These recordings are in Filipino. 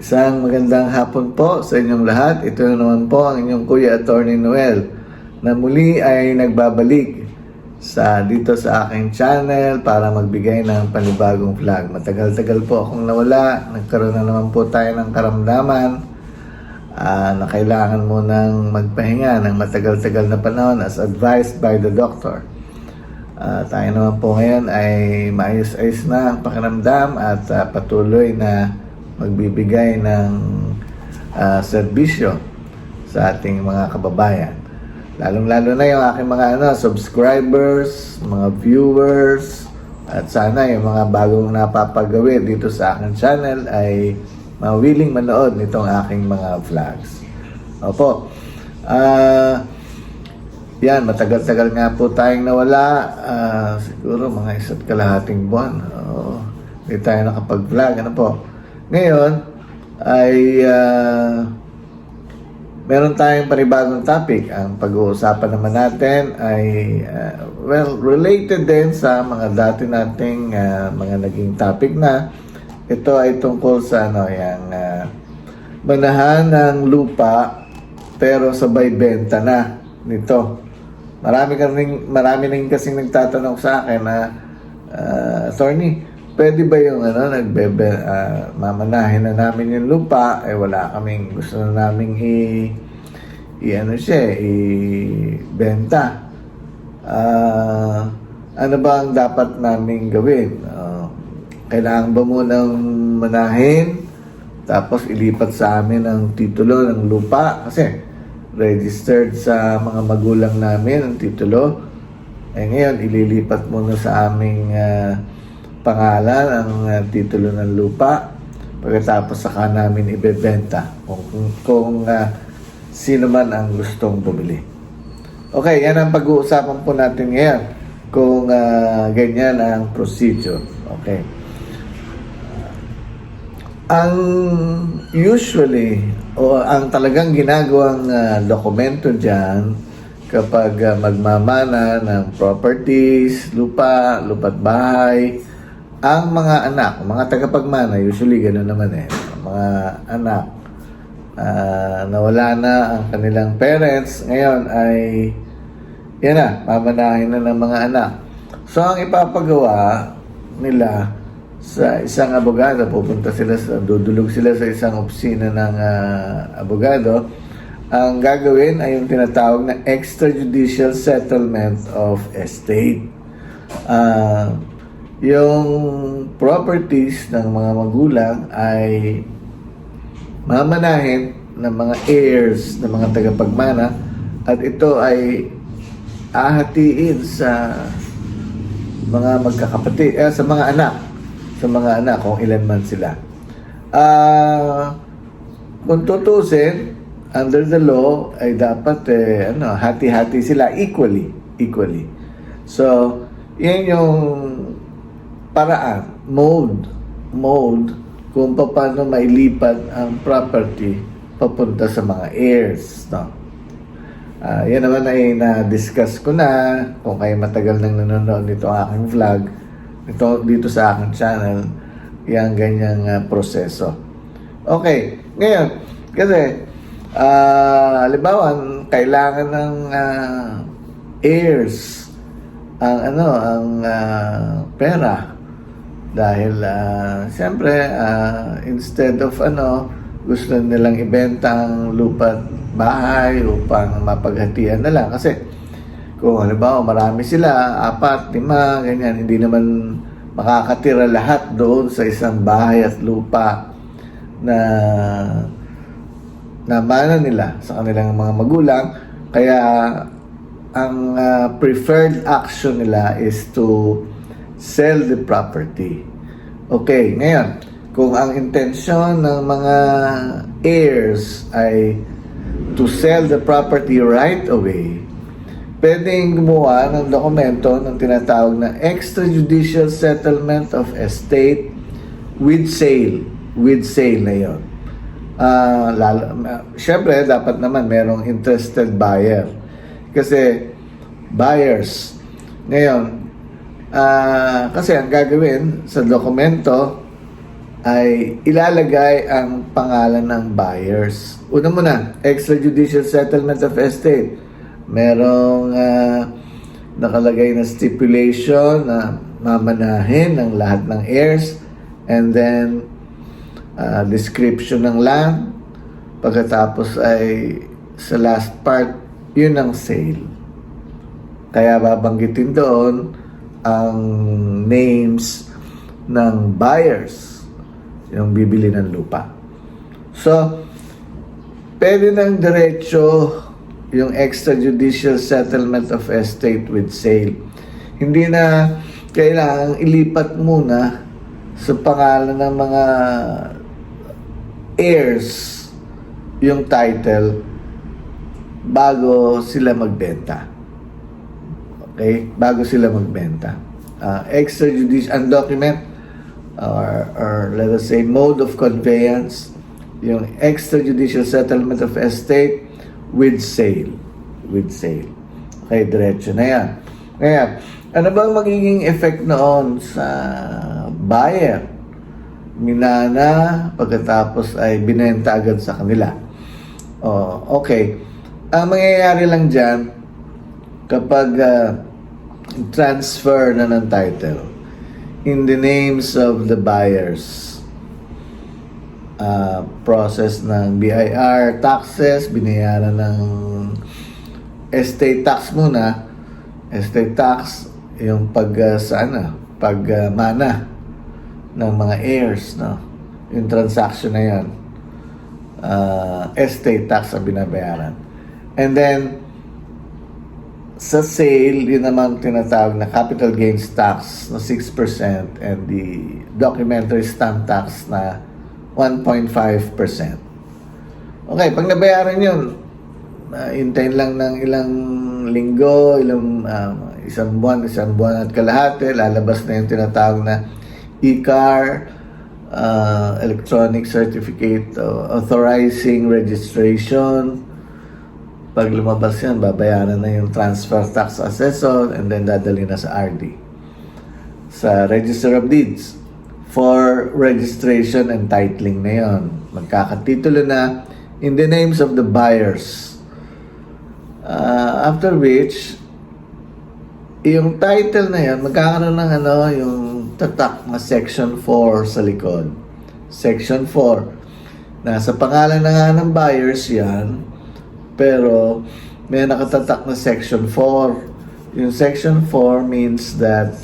Isang magandang hapon po sa inyong lahat. Ito na naman po ang inyong Kuya Attorney Noel na muli ay nagbabalik dito sa aking channel para magbigay ng panibagong vlog. Matagal-tagal po akong nawala. Nagkaroon na naman po tayo ng karamdaman na kailangan mo nang magpahinga ng matagal-tagal na panahon as advised by the doctor. Tayo naman po ngayon ay maayos-ayos na ang pakiramdam at patuloy na magbibigay ng serbisyo sa ating mga kababayan. Lalong-lalo na yung aking mga subscribers, mga viewers, at sana yung mga bagong napapagawi dito sa aking channel ay mawiling manood nitong aking mga vlogs. Opo. Yan, matagal-tagal nga po tayong nawala. Siguro mga 1.5 buwan. Hindi tayo nakapag-vlog. Ano po? Ngayon ay meron tayong panibagong topic. Ang pag-uusapan naman natin ay related din sa mga dati nating mga naging topic na. Ito ay tungkol sa yung manahan ng lupa pero sabay benta na nito. Marami rin kasing nagtatanong sa akin na attorney, pwede ba yung mamanahin na namin yung lupa, wala kaming gusto na naming ibenta. Ano ba ang dapat naming gawin? Kailangan ba munang manahin tapos ilipat sa amin ang titulo ng lupa? Kasi registered sa mga magulang namin ang titulo. Ngayon, ililipat muna sa aming pangalan ang titulo ng lupa, pagkatapos saka namin ibebenta kung sino man ang gustong bumili. Okay, yan ang pag-uusapan po natin ngayon kung ganyan ang procedure. Okay. Ang usually o ang talagang ginagawang dokumento dyan kapag magmamana ng properties, lupa't bahay, ang mga anak, mga tagapagmana, usually gano'n naman mga anak, nawala na ang kanilang parents, ngayon ay, yan na, mamanahin na ng mga anak. So, ang ipapagawa nila sa isang abogado, dudulog sila sa isang opisina ng abogado, ang gagawin ay yung tinatawag na extrajudicial settlement of estate. Yung properties ng mga magulang ay mamanahin ng mga heirs, ng mga tagapagmana, at ito ay ahatiin sa mga magkakapatid, sa mga anak kung ilan man sila. Kung tutusin, under the law ay dapat hati-hati sila equally. So, yan yung paraan, mode kung paano mailipat ang property papunta sa mga heirs, yan naman ay na-discuss ko na. Kung kayo matagal nang nanonood nito aking vlog dito sa aking channel, yung ganyang proseso. Okay, ngayon kasi halimbawa kailangan ng heirs ang pera dahil siyempre instead of gusto nilang ibenta ang lupa't bahay upang mapaghatian na lang, kasi kung halimbawa marami sila, 4, 5, ganyan, hindi naman makakatira lahat doon sa isang bahay at lupa na namana nila sa kanilang mga magulang. Kaya ang preferred action nila is to sell the property. Okay, ngayon, kung ang intensyon ng mga heirs ay to sell the property right away, pwedeng gumawa ng dokumento ng tinatawag na extrajudicial settlement of estate with sale. With sale na yun. Siyempre, dapat naman merong interested buyer. Kasi buyers. Ngayon, kasi ang gagawin sa dokumento, ay ilalagay ang pangalan ng buyers. Una muna, extrajudicial settlement of estate. Merong nakalagay na stipulation na mamanahin ng lahat ng heirs, and then description ng land. Pagkatapos ay sa last part, yun ang sale. Kaya babanggitin doon ang names ng buyers, yung bibili ng lupa. So, pwede nang diretso yung extrajudicial settlement of estate with sale. Hindi na kailangang ilipat muna sa pangalan ng mga heirs yung title bago sila magbenta. Okay? Bago sila magbenta. Extrajudicial document or let us say mode of conveyance, yung extrajudicial settlement of estate with sale. With sale. Okay, diretso na yan. Kaya, ano bang magiging effect noon sa buyer? Minana, pagkatapos ay binenta agad sa kanila. Okay. Ang mangyayari lang dyan, kapag transfer na ng title in the names of the buyers, process ng BIR taxes, binayaran ng estate tax muna. Estate tax, yung pagmana ng mga heirs, no? Yung transaction na yan, estate tax ang binabayaran. And then, sa sale, yun naman tinatawag na capital gains tax na 6% and the documentary stamp tax na 1.5%. Okay, pag nabayaran yun, hintayin lang ng ilang linggo, isang buwan at kalahati, lalabas na yung tinatawag na e-car, electronic certificate authorizing registration. Pag lumabas yan, babayaran na yung transfer tax assessor and then dadali na sa RD, sa Register of Deeds for registration and titling na yon. Magkakatitulo na in the names of the buyers. After which, yung title na yan, magkakaroon ng yung tatak na Section 4 sa likod. Section 4. Nasa pangalan na nga ng buyers yan, pero may nakatatak na Section 4. Yung Section 4 means that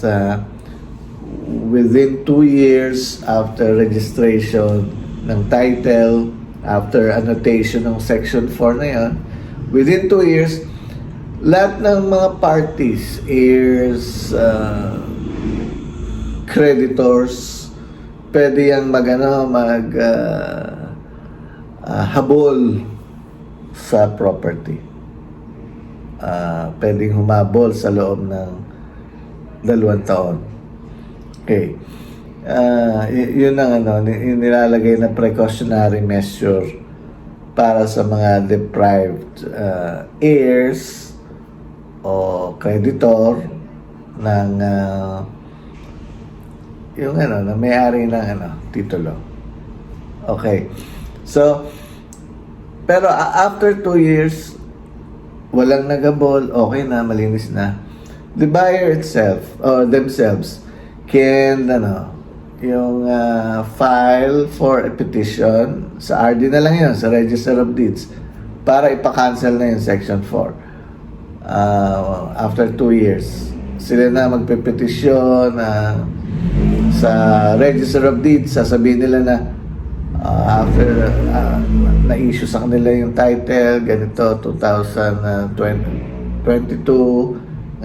within 2 years after registration ng title, after annotation ng Section 4 na yan, within 2 years, lahat ng mga parties, heirs, creditors, pwede yang habol sa property. Pwedeng humabol sa loob ng 2 taon. Okay. Yun ang yung nilalagay na precautionary measure para sa mga deprived heirs o creditor ng yung na may-ari ng titulo. Okay. So, pero after 2 years, walang nagabol, okay na, malinis na. The buyer itself, or themselves, can, yung file for a petition, sa RD na lang yun, sa Register of Deeds, para ipa-cancel na yung Section 4. After 2 years, sila na magpe-petition sa Register of Deeds, sasabihin nila na after na-issue sa kanila yung title, ganito, 2022,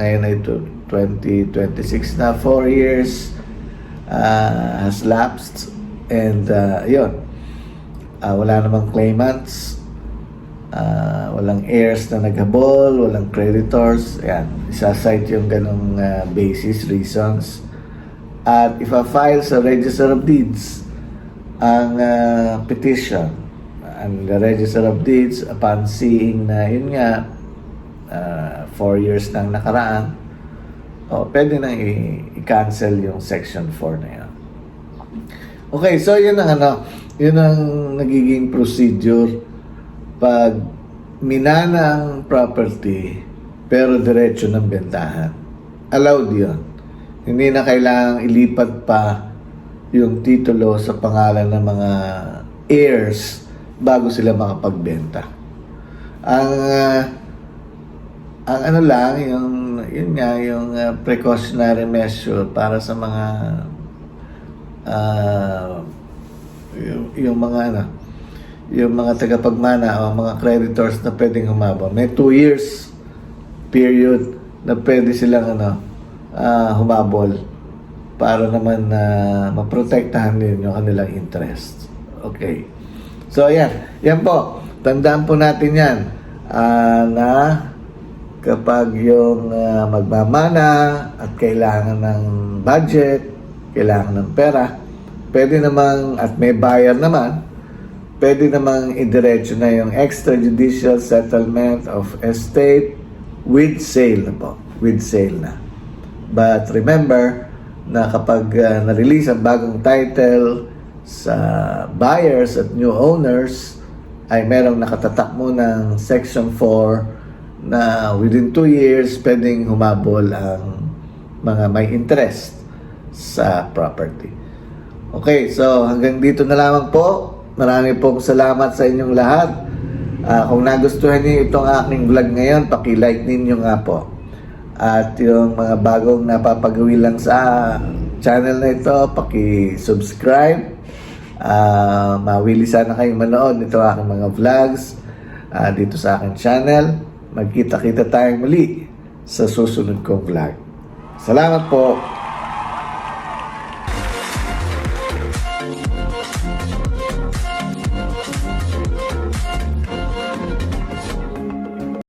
ngayon ay 2026 na, 4 years has lapsed, and yun, wala namang claimants, walang heirs na naghabol, walang creditors, yan, isa-cite yung ganong basis, reasons, at ifa-file sa Register of Deeds ang petition, and the Register of Deeds, upon seeing na yun nga 4 years nang nakaraan, pwede nang i-cancel yung Section 4 na yan. Okay, so yun ang nagiging procedure pag minana ang property pero diretso ng bentahan. Allowed yun. Hindi na kailangang ilipat pa yung titulo sa pangalan ng mga heirs bago sila makapagbenta. Ang ano lang, yung precautionary measure para sa mga yung mga tagapagmana o mga creditors na pwedeng humabol. May 2 years period na pwede silang humabol para naman maprotektahan din yung kanilang interest. Okay. So, ayan. Yan po. Tandaan po natin yan na kapag yung magmamana at kailangan ng budget, kailangan ng pera, pwede namang, at may buyer naman, pwede namang idiretso na yung extrajudicial settlement of estate with sale na po. With sale na. But remember na kapag na-release ang bagong title sa buyers at new owners, ay merong nakatatak mo ng Section 4 na within 2 years pwedeng humabol ang mga may interest sa property. Okay, so hanggang dito na lamang po. Marami pong salamat sa inyong lahat. Kung nagustuhan niyo itong aking vlog ngayon, paki-like ninyo nga po. At yung mga bagong napapagawi lang sa channel na ito, paki-subscribe. Mawili sana kayong manood nito aking mga vlogs dito sa aking channel. Magkita-kita tayong muli sa susunod kong vlog. Salamat po!